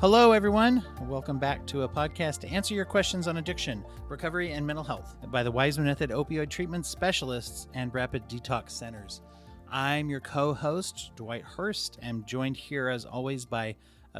Hello, everyone. Welcome back to a podcast to answer your questions on addiction, recovery, and mental health by the Wiseman Method opioid treatment specialists and rapid detox centers. I'm your co-host, Dwight Hurst. I'm joined here, as always, by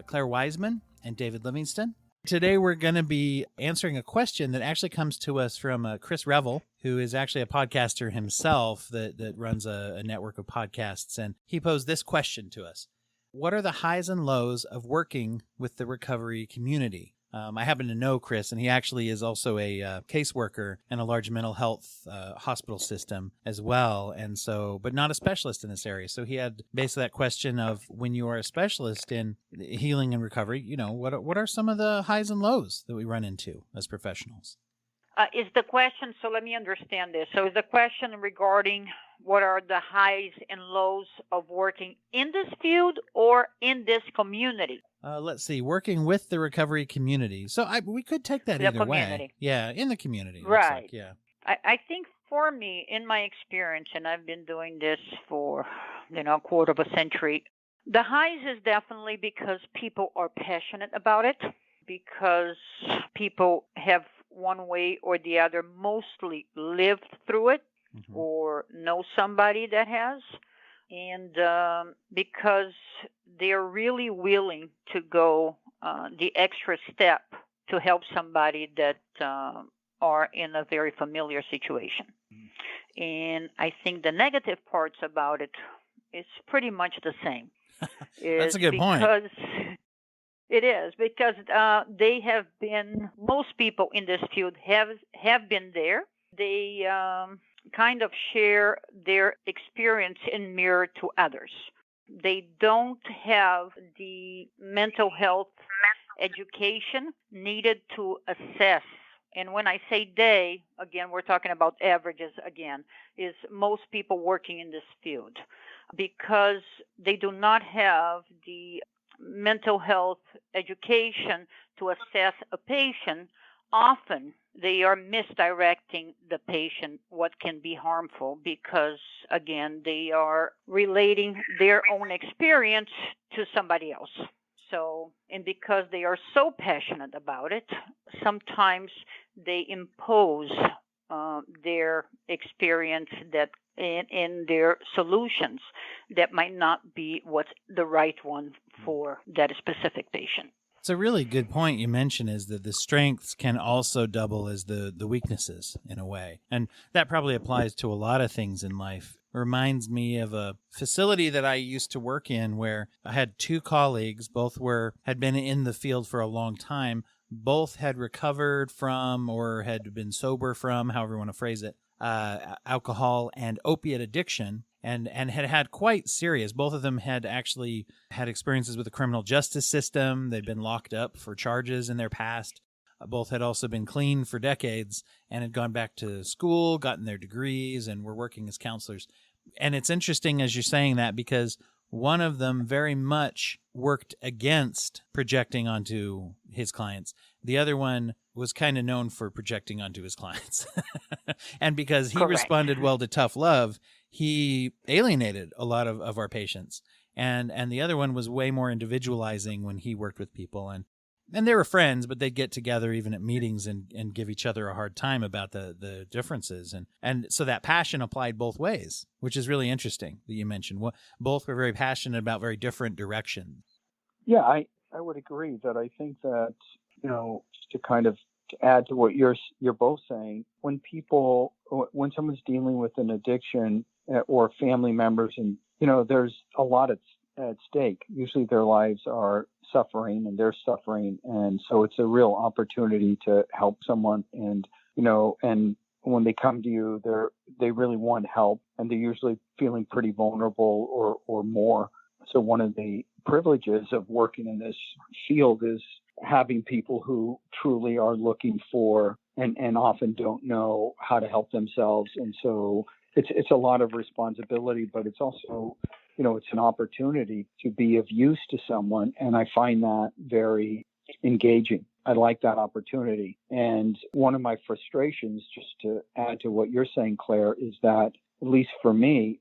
Claire Wiseman and David Livingston. Today, we're going to be answering a question that actually comes to us from Chris Revel, who is actually a podcaster himself that runs a network of podcasts. And he posed this question to us. What are the highs and lows of working with the recovery community? I happen to know Chris, and he actually is also a caseworker in a large mental health hospital system as well, and so, but not a specialist in this area. So he had basically that question of, when you are a specialist in healing and recovery, you know, what are some of the highs and lows that we run into as professionals? Is the question, so let me understand this. So is the question regarding what are the highs and lows of working in this field or in this community? Let's see, working with the recovery community. So we could take that either way. Yeah, in the community. Right. Like, yeah. I think for me, in my experience, and I've been doing this for, a quarter of a century, the highs is definitely because people are passionate about it, because people have one way or the other mostly lived through it or know somebody that has, and because they're really willing to go the extra step to help somebody that are in a very familiar situation. And I think the negative parts about it is pretty much the same. That's a good point. It is, because they have been, most people in this field have been there. They kind of share their experience and mirror to others. They don't have the mental health education needed to assess. And when I say they, again, we're talking about averages again, is most people working in this field, because they do not have the mental health education to assess a patient. Often they are misdirecting the patient, what can be harmful, because, again, they are relating their own experience to somebody else. So, and because they are so passionate about it, sometimes they impose their experience that in their solutions that might not be what's the right one for that specific patient. It's a really good point you mentioned, is that the strengths can also double as the weaknesses in a way. And that probably applies to a lot of things in life. It reminds me of a facility that I used to work in where I had two colleagues, both had been in the field for a long time. Both had recovered from, or had been sober from, however you want to phrase it, alcohol and opiate addiction, and had quite serious. Both of them had actually had experiences with the criminal justice system. They'd been locked up for charges in their past. Both had also been clean for decades and had gone back to school, gotten their degrees, and were working as counselors. And it's interesting as you're saying that, because one of them very much worked against projecting onto his clients. The other one was kind of known for projecting onto his clients. And because he responded well to tough love, he alienated a lot of our patients. And the other one was way more individualizing when he worked with people. And they were friends, but they'd get together even at meetings and give each other a hard time about the differences. And so that passion applied both ways, which is really interesting that you mentioned. Both were very passionate about very different directions. Yeah, I would agree that I think that, just to kind of add to what you're both saying, when someone's dealing with an addiction or family members, and, there's a lot at stake. Usually their lives are suffering and they're suffering. And so it's a real opportunity to help someone. And, and when they come to you, they really want help, and they're usually feeling pretty vulnerable or more. So one of the privileges of working in this field is having people who truly are looking for and often don't know how to help themselves. And so it's a lot of responsibility, but it's also, it's an opportunity to be of use to someone. And I find that very engaging. I like that opportunity. And one of my frustrations, just to add to what you're saying, Claire, is that, at least for me,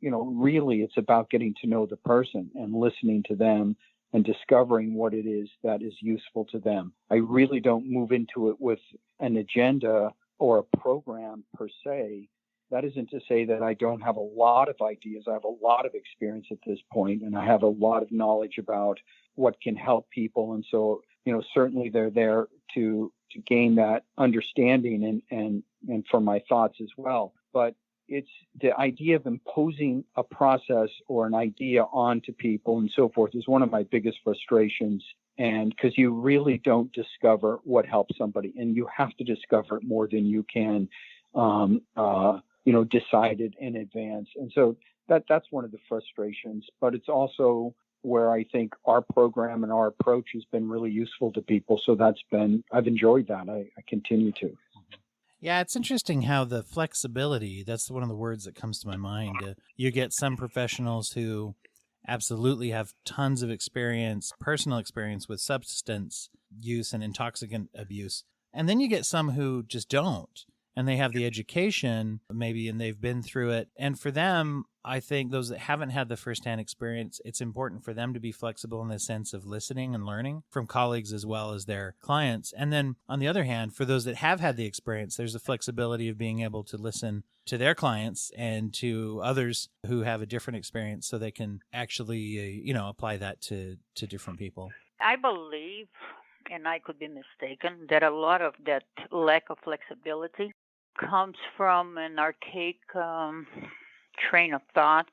really it's about getting to know the person and listening to them and discovering what it is that is useful to them. I really don't move into it with an agenda or a program per se. That isn't to say that I don't have a lot of ideas. I have a lot of experience at this point, and I have a lot of knowledge about what can help people. And so, certainly they're there to gain that understanding and for my thoughts as well. But it's the idea of imposing a process or an idea onto people and so forth is one of my biggest frustrations. And because you really don't discover what helps somebody, and you have to discover it more than you can, decided in advance. And so that's one of the frustrations. But it's also where I think our program and our approach has been really useful to people. So I've enjoyed that. I continue to. Yeah, it's interesting how the flexibility, that's one of the words that comes to my mind. You get some professionals who absolutely have tons of experience, personal experience with substance use and intoxicant abuse. And then you get some who just don't. And they have the education, maybe, and they've been through it. And for them, I think those that haven't had the firsthand experience, it's important for them to be flexible in the sense of listening and learning from colleagues as well as their clients. And then on the other hand, for those that have had the experience, there's the flexibility of being able to listen to their clients and to others who have a different experience so they can actually, apply that to different people. I believe, and I could be mistaken, that a lot of that lack of flexibility comes from an archaic train of thought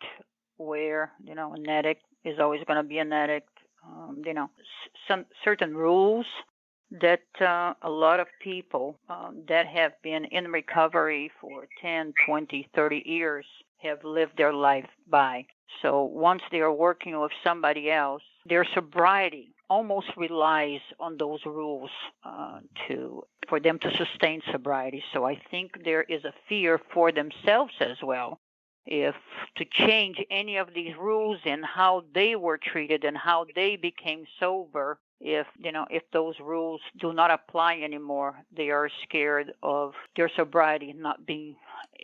where, an addict is always going to be an addict. Some certain rules that a lot of people that have been in recovery for 10, 20, 30 years have lived their life by. So once they are working with somebody else, their sobriety almost relies on those rules for them to sustain sobriety. So I think there is a fear for themselves as well, if to change any of these rules and how they were treated and how they became sober. If those rules do not apply anymore, they are scared of their sobriety not being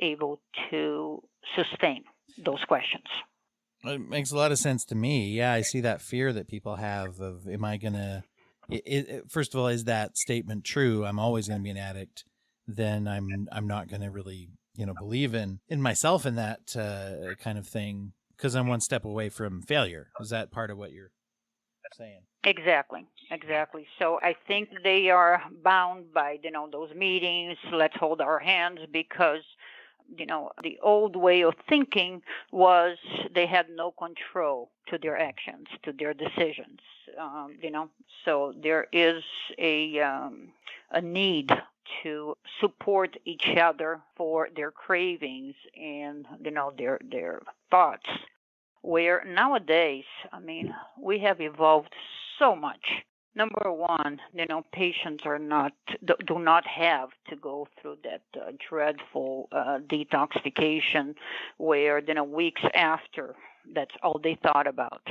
able to sustain those questions. It makes a lot of sense to me. Yeah, I see that fear that people have of, am I going to, first of all, is that statement true? I'm always going to be an addict. Then I'm not going to really, believe in myself in that kind of thing because I'm one step away from failure. Is that part of what you're saying? Exactly. So I think they are bound by, those meetings, let's hold our hands, because the old way of thinking was they had no control to their actions, to their decisions, So there is a need to support each other for their cravings and, their thoughts. Where nowadays, we have evolved so much. Number one, patients do not have to go through that dreadful detoxification where, weeks after, that's all they thought about.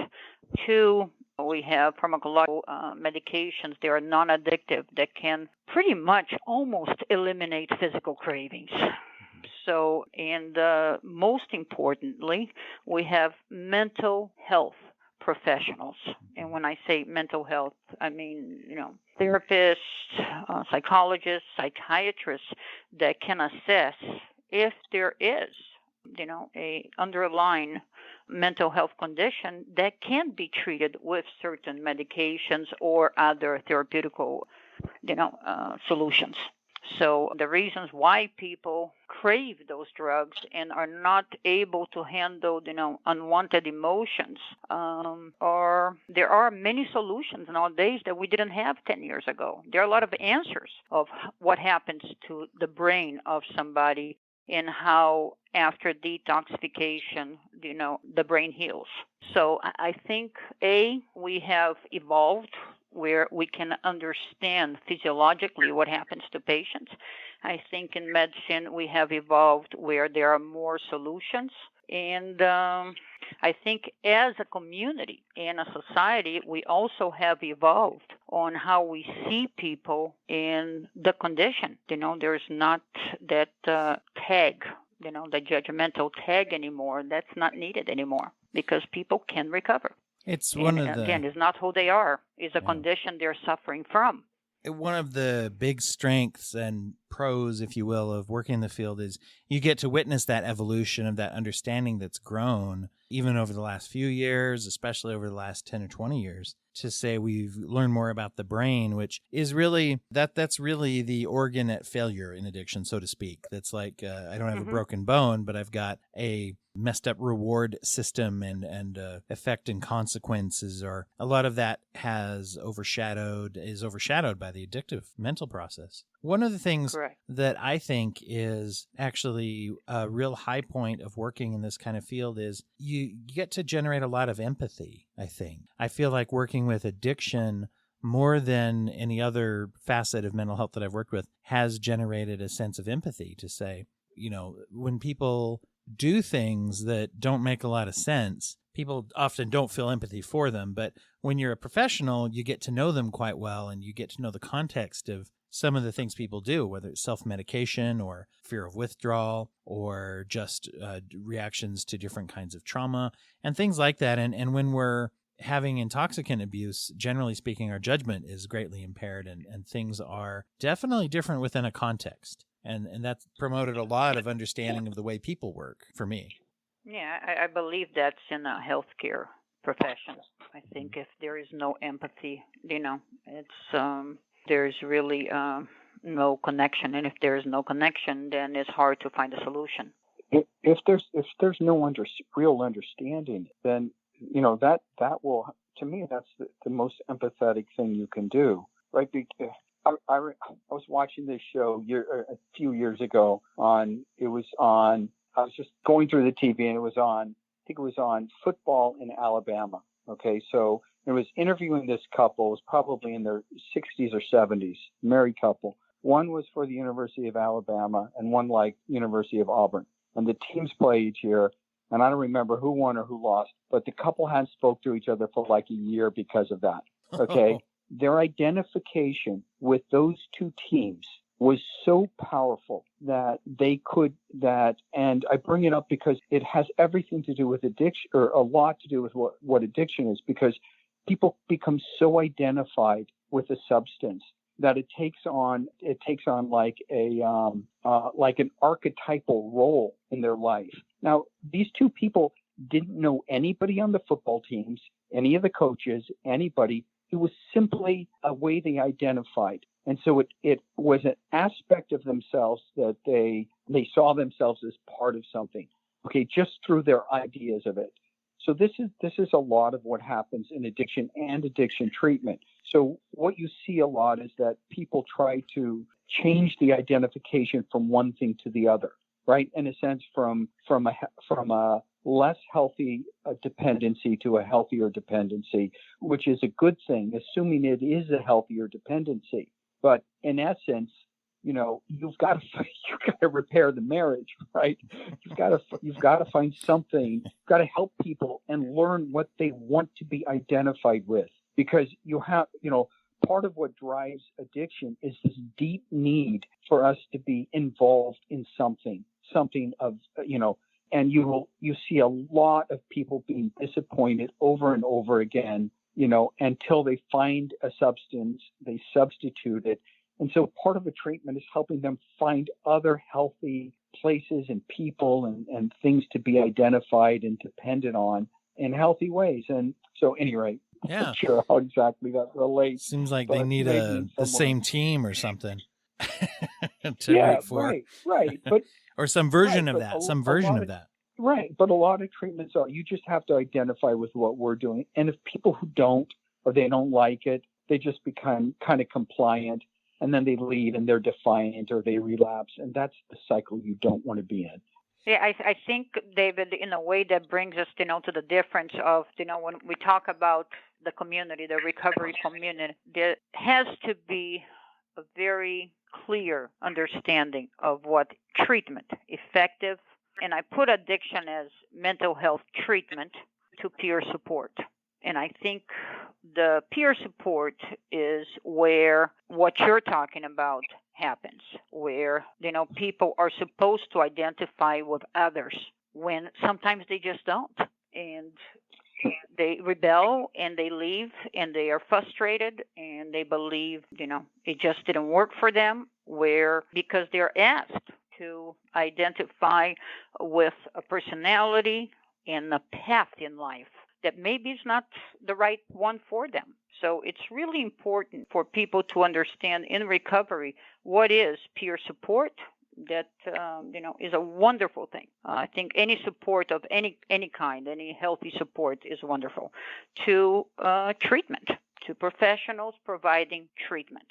Two, we have pharmacological medications. They are non-addictive that can pretty much almost eliminate physical cravings. So, and most importantly, we have mental health professionals. And when I say mental health, I mean, therapists, psychologists, psychiatrists that can assess if there is, a underlying mental health condition that can be treated with certain medications or other therapeutical, solutions. So the reasons why people crave those drugs and are not able to handle, unwanted emotions, there are many solutions nowadays that we didn't have 10 years ago. There are a lot of answers of what happens to the brain of somebody and how after detoxification, the brain heals. So I think, we have evolved where we can understand physiologically what happens to patients. I think in medicine we have evolved where there are more solutions. And I think as a community and a society, we also have evolved on how we see people in the condition. There's not that tag, the judgmental tag anymore. That's not needed anymore because people can recover. It's one And of again, the it's not who they are; it's a yeah. condition they're suffering from. One of the big strengths and pros, if you will, of working in the field is you get to witness that evolution of that understanding that's grown even over the last few years, especially over the last 10 or 20 years, to say we've learned more about the brain, which is really that's really the organ at failure in addiction, so to speak. That's like I don't have a Hmm. broken bone, but I've got a messed up reward system and effect and consequences, or a lot of that is overshadowed by the addictive mental process. One of the things Correct. that I think is actually a real high point of working in this kind of field is you get to generate a lot of empathy. I feel like working with addiction more than any other facet of mental health that I've worked with has generated a sense of empathy to say, when people do things that don't make a lot of sense, people often don't feel empathy for them. But when you're a professional, you get to know them quite well, and you get to know the context of some of the things people do, whether it's self-medication or fear of withdrawal or just reactions to different kinds of trauma and things like that. And when we're having intoxicant abuse, generally speaking, our judgment is greatly impaired, and things are definitely different within a context. And that's promoted a lot of understanding of the way people work for me. Yeah, I believe that's in a healthcare profession. I think if there is no empathy, it's there's really no connection, and if there is no connection, then it's hard to find a solution. If there's no real understanding, then that will, to me, that's the most empathetic thing you can do, right? I was watching this show a few years ago I was just going through the TV, and I think it was on football in Alabama. Okay, so it was interviewing this couple. It was probably in their 60s or 70s, married couple. One was for the University of Alabama and one like University of Auburn. And the teams play each year, and I don't remember who won or who lost, but the couple hadn't spoke to each other for like a year because of that. Okay, their identification with those two teams was so powerful that and I bring it up because it has everything to do with addiction, or a lot to do with what addiction is, because people become so identified with a substance that it takes on like like an archetypal role in their life. Now, these two people didn't know anybody on the football teams, any of the coaches, anybody. It was simply a way they identified. And so it was an aspect of themselves that they saw themselves as part of something, okay, just through their ideas of it. So this is a lot of what happens in addiction and addiction treatment. So what you see a lot is that people try to change the identification from one thing to the other, right? In a sense, from a less healthy dependency to a healthier dependency, which is a good thing, assuming it is a healthier dependency. But in essence, you've got to repair the marriage, right? You've got to find something. You've got to help people and learn what they want to be identified with, because part of what drives addiction is this deep need for us to be involved in something of, and you see a lot of people being disappointed over and over again, until they find a substance, they substitute it. And so part of the treatment is helping them find other healthy places and people and things to be identified and dependent on in healthy ways. And so anyway, Yeah. I'm not sure how exactly that relates. Seems like they need the same team or something to root for. Right. But or some version of that, of that. Right. But a lot of treatments you just have to identify with what we're doing. And if people who don't, or they don't like it, they just become kind of compliant, and then they leave and they're defiant, or they relapse. And that's the cycle you don't want to be in. Yeah, I think, David, in a way that brings us, to the difference of, when we talk about the community, the recovery community, there has to be a very clear understanding of what treatment, effective, and I put addiction as mental health treatment, to peer support. And I think the peer support is where what you're talking about happens, where, people are supposed to identify with others when sometimes they just don't. And they rebel and they leave and they are frustrated and they believe, it just didn't work for them, where because they're asked to identify with a personality and a path in life that maybe is not the right one for them. So it's really important for people to understand in recovery what is peer support. That is a wonderful thing. I think any support of any kind, any healthy support is wonderful. To treatment, to professionals providing treatment.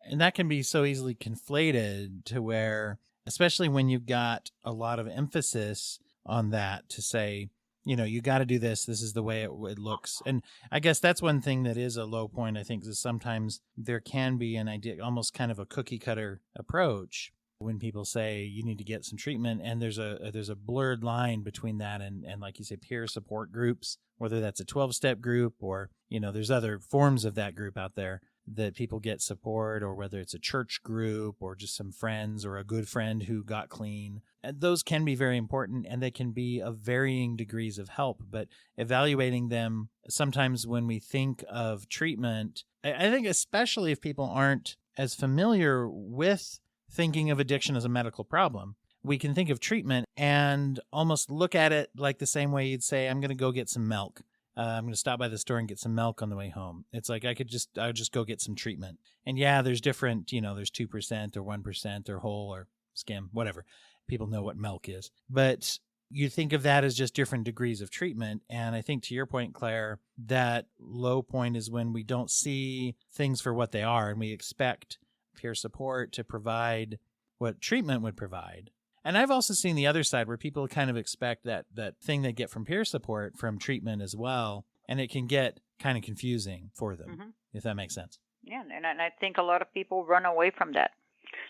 And that can be so easily conflated to where, especially when you've got a lot of emphasis on that, to say, you got to do this. This is the way it looks. And I guess that's one thing that is a low point, I think, is sometimes there can be an idea, almost kind of a cookie cutter approach when people say you need to get some treatment, and there's a blurred line between that and like you say, peer support groups, whether that's a 12-step group or, there's other forms of that group out there that people get support, or whether it's a church group or just some friends or a good friend who got clean. And those can be very important, and they can be of varying degrees of help, but evaluating them sometimes when we think of treatment, I think especially if people aren't as familiar with thinking of addiction as a medical problem, we can think of treatment and almost look at it like the same way you'd say, I'm going to go get some milk. I'm going to stop by the store and get some milk on the way home. It's like I would just go get some treatment. And yeah, there's different, there's 2% or 1% or whole or skim, whatever. People know what milk is. But you think of that as just different degrees of treatment. And I think to your point, Claire, that low point is when we don't see things for what they are and we expect peer support to provide what treatment would provide. And I've also seen the other side where people kind of expect that thing they get from peer support from treatment as well. And it can get kind of confusing for them, if that makes sense. Yeah, and I think a lot of people run away from that.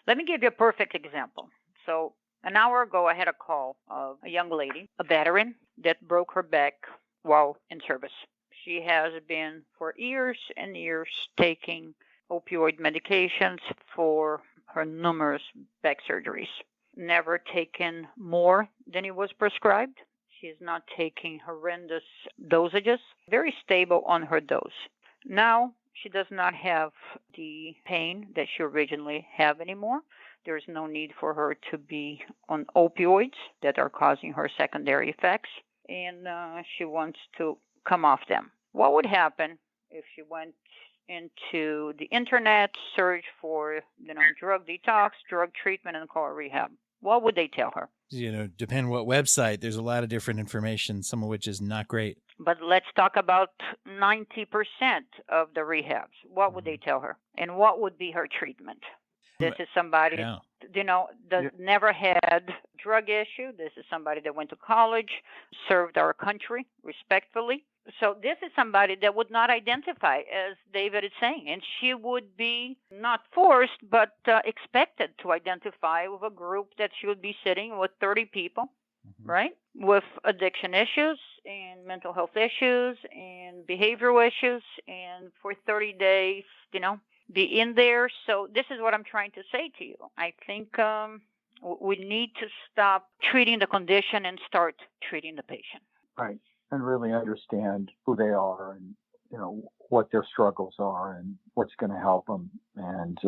Let me give you a perfect example. So an hour ago, I had a call of a young lady, a veteran, that broke her back while in service. She has been for years and years taking opioid medications for her numerous back surgeries. Never taken more than it was prescribed. She is not taking horrendous dosages. Very stable on her dose. Now she does not have the pain that she originally had anymore. There's no need for her to be on opioids that are causing her secondary effects, and she wants to come off them. What would happen if she went into the internet, search for, drug detox, drug treatment, and call rehab? What would they tell her? Depend what website. There's a lot of different information, some of which is not great. But let's talk about 90% of the rehabs. What would they tell her? And what would be her treatment? This is somebody, that never had drug issue. This is somebody that went to college, served our country respectfully. So this is somebody that would not identify, as David is saying, and she would be not forced, but expected to identify with a group that she would be sitting with 30 people, right, with addiction issues and mental health issues and behavioral issues, and for 30 days, be in there. So this is what I'm trying to say to you. I think we need to stop treating the condition and start treating the patient. Right. And really understand who they are and, what their struggles are and what's going to help them. And,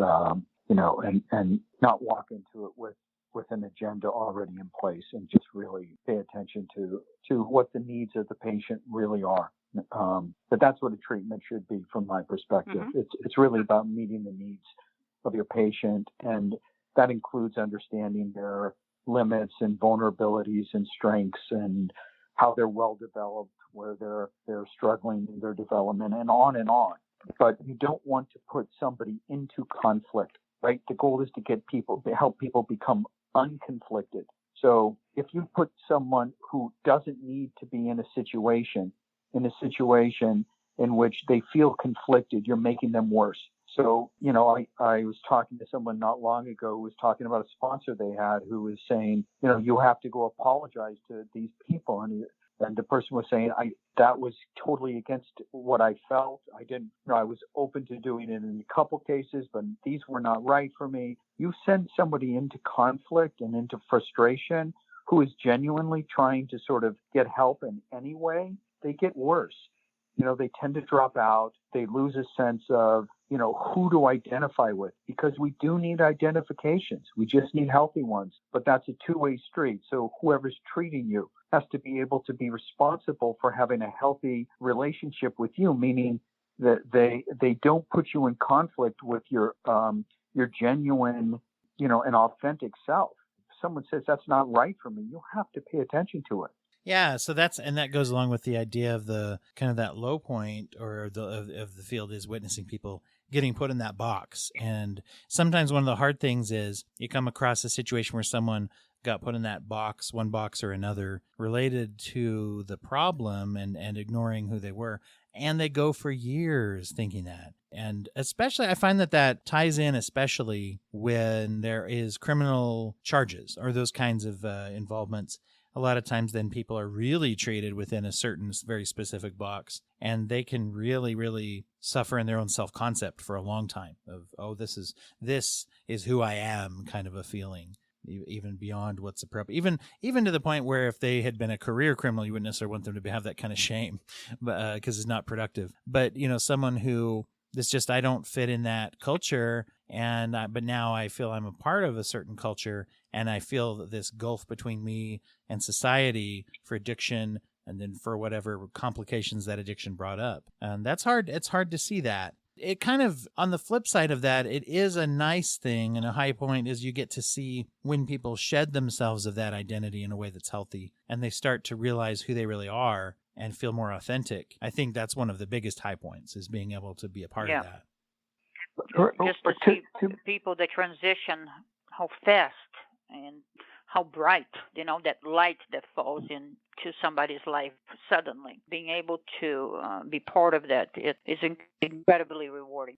and not walk into it with an agenda already in place, and just really pay attention to what the needs of the patient really are. But that's what a treatment should be from my perspective. It's really about meeting the needs of your patient, and that includes understanding their limits and vulnerabilities and strengths and how they're well developed, where they're struggling in their development, and on and on. But you don't want to put somebody into conflict, right? The goal is to help people become unconflicted. So if you put someone who doesn't need to be in a situation in which they feel conflicted, you're making them worse. So, I was talking to someone not long ago who was talking about a sponsor they had who was saying, you have to go apologize to these people. And the person was saying, that was totally against what I felt. I was open to doing it in a couple cases, but these were not right for me. You send somebody into conflict and into frustration who is genuinely trying to sort of get help in any way, they get worse. They tend to drop out. They lose a sense of, who to identify with, because we do need identifications. We just need healthy ones. But that's a two-way street. So whoever's treating you has to be able to be responsible for having a healthy relationship with you, meaning that they don't put you in conflict with your genuine, and authentic self. If someone says that's not right for me, you have to pay attention to it. Yeah, so that goes along with the idea of the kind of that low point or of the field is witnessing people getting put in that box. And sometimes one of the hard things is you come across a situation where someone got put in that box, one box or another, related to the problem and ignoring who they were. And they go for years thinking that. And especially, I find that ties in, especially when there is criminal charges or those kinds of involvements. A lot of times then people are really treated within a certain very specific box, and they can really, really suffer in their own self-concept for a long time of, oh, this is who I am, kind of a feeling, even beyond what's appropriate. Even to the point where if they had been a career criminal, you wouldn't necessarily want them to have that kind of shame, because it's not productive. But, someone who it's just, I don't fit in that culture. But now I feel I'm a part of a certain culture, and I feel that this gulf between me and society for addiction, and then for whatever complications that addiction brought up. And that's hard. It's hard to see that. It kind of, on the flip side of that, it is a nice thing, and a high point is you get to see when people shed themselves of that identity in a way that's healthy, and they start to realize who they really are and feel more authentic. I think that's one of the biggest high points, is being able to be a part of that. Just to see people that transition, how fast and how bright, that light that falls into somebody's life suddenly. Being able to be part of that, it is incredibly rewarding.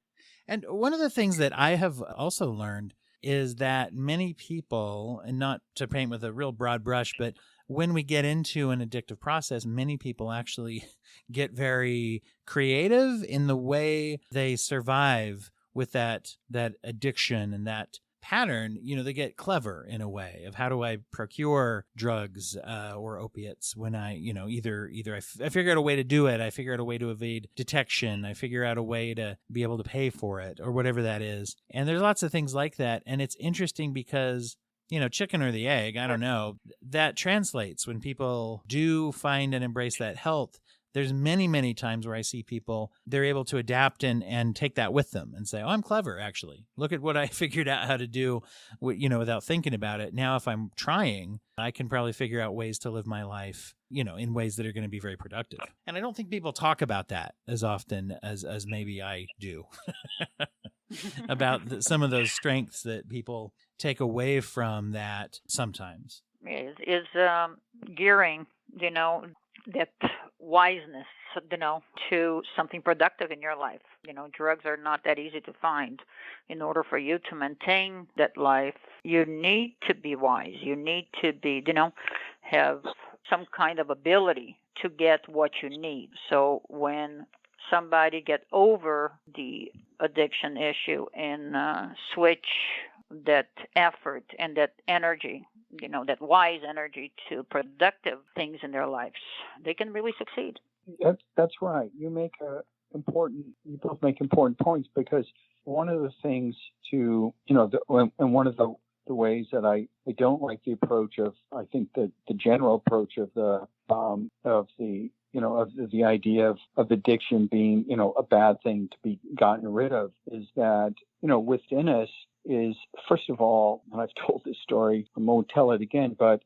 And one of the things that I have also learned is that many people, and not to paint with a real broad brush, but when we get into an addictive process, many people actually get very creative in the way they survive with that addiction and that pattern. They get clever in a way of, how do I procure drugs or opiates when I, either I figure out a way to do it, I figure out a way to evade detection, I figure out a way to be able to pay for it, or whatever that is. And there's lots of things like that. And it's interesting because, chicken or the egg, I don't know, that translates when people do find and embrace that health. There's many, many times where I see people, they're able to adapt and take that with them and say, oh, I'm clever, actually. Look at what I figured out how to do, without thinking about it. Now, if I'm trying, I can probably figure out ways to live my life, in ways that are going to be very productive. And I don't think people talk about that as often as maybe I do, about some of those strengths that people take away from that sometimes. Is gearing, that wiseness, to something productive in your life. Drugs are not that easy to find. In order for you to maintain that life, you need to be wise. You need to be, have some kind of ability to get what you need. So when somebody get over the addiction issue and switch that effort and that energy, that wise energy, to productive things in their lives, they can really succeed. That's right. You both make important points, because one of the things to, and one of the ways that I don't like the approach of, I think that the general approach of the idea of addiction being, a bad thing to be gotten rid of, is that, within us is, first of all, and I've told this story, I won't tell it again, but,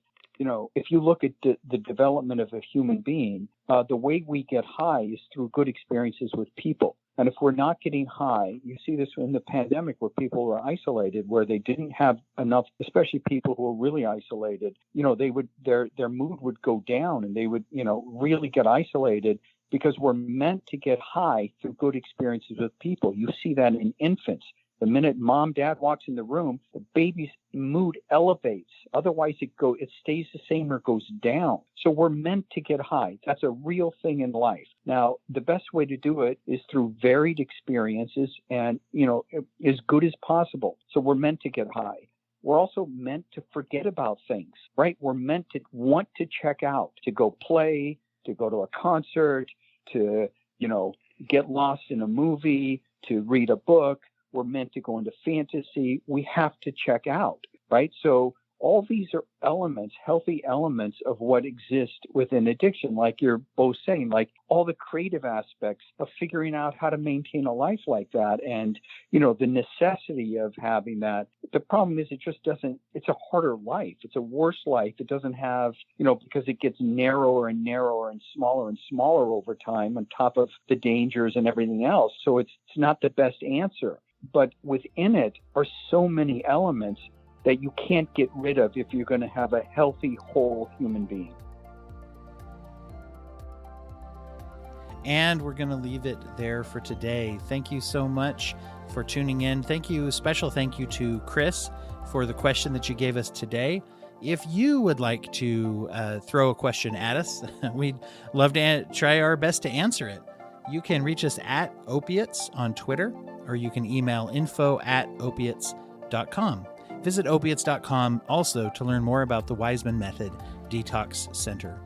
if you look at the development of a human being, the way we get high is through good experiences with people. And if we're not getting high, you see this in the pandemic where people were isolated, where they didn't have enough, especially people who were really isolated, their mood would go down, and they would, really get isolated, because we're meant to get high through good experiences with people. You see that in infants. The minute mom, dad walks in the room, the baby's mood elevates. Otherwise, it stays the same or goes down. So we're meant to get high. That's a real thing in life. Now, the best way to do it is through varied experiences and, as good as possible. So we're meant to get high. We're also meant to forget about things, right? We're meant to want to check out, to go play, to go to a concert, to, get lost in a movie, to read a book. We're meant to go into fantasy. We have to check out, right? So all these are elements, healthy elements of what exists within addiction, like you're both saying, like all the creative aspects of figuring out how to maintain a life like that, and, the necessity of having that. The problem is it's a harder life. It's a worse life. It doesn't have, because it gets narrower and narrower and smaller over time on top of the dangers and everything else. So it's not the best answer. But within it are so many elements that you can't get rid of if you're going to have a healthy, whole human being. And we're going to leave it there for today. Thank you so much for tuning in. Special thank you to Chris for the question that you gave us today. If you would like to throw a question at us, we'd love to try our best to answer it. You can reach us at Opiates on Twitter, or you can email info@opiates.com. Visit opiates.com also to learn more about the Wiseman Method Detox Center.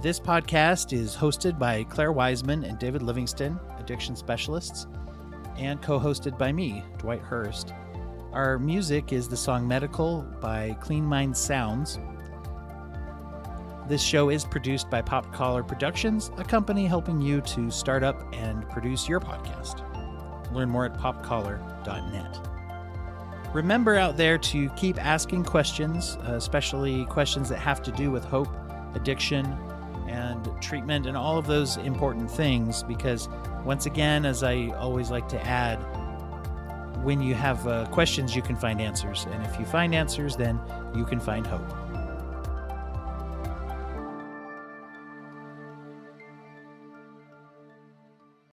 This podcast is hosted by Claire Wiseman and David Livingston, addiction specialists, and co-hosted by me, Dwight Hurst. Our music is the song Medical by Clean Mind Sounds. This show is produced by Pop Collar Productions, a company helping you to start up and produce your podcast. Learn more at popcollar.net. Remember out there to keep asking questions, especially questions that have to do with hope, addiction, and treatment, and all of those important things, because once again, as I always like to add, when you have questions, you can find answers. And if you find answers, then you can find hope.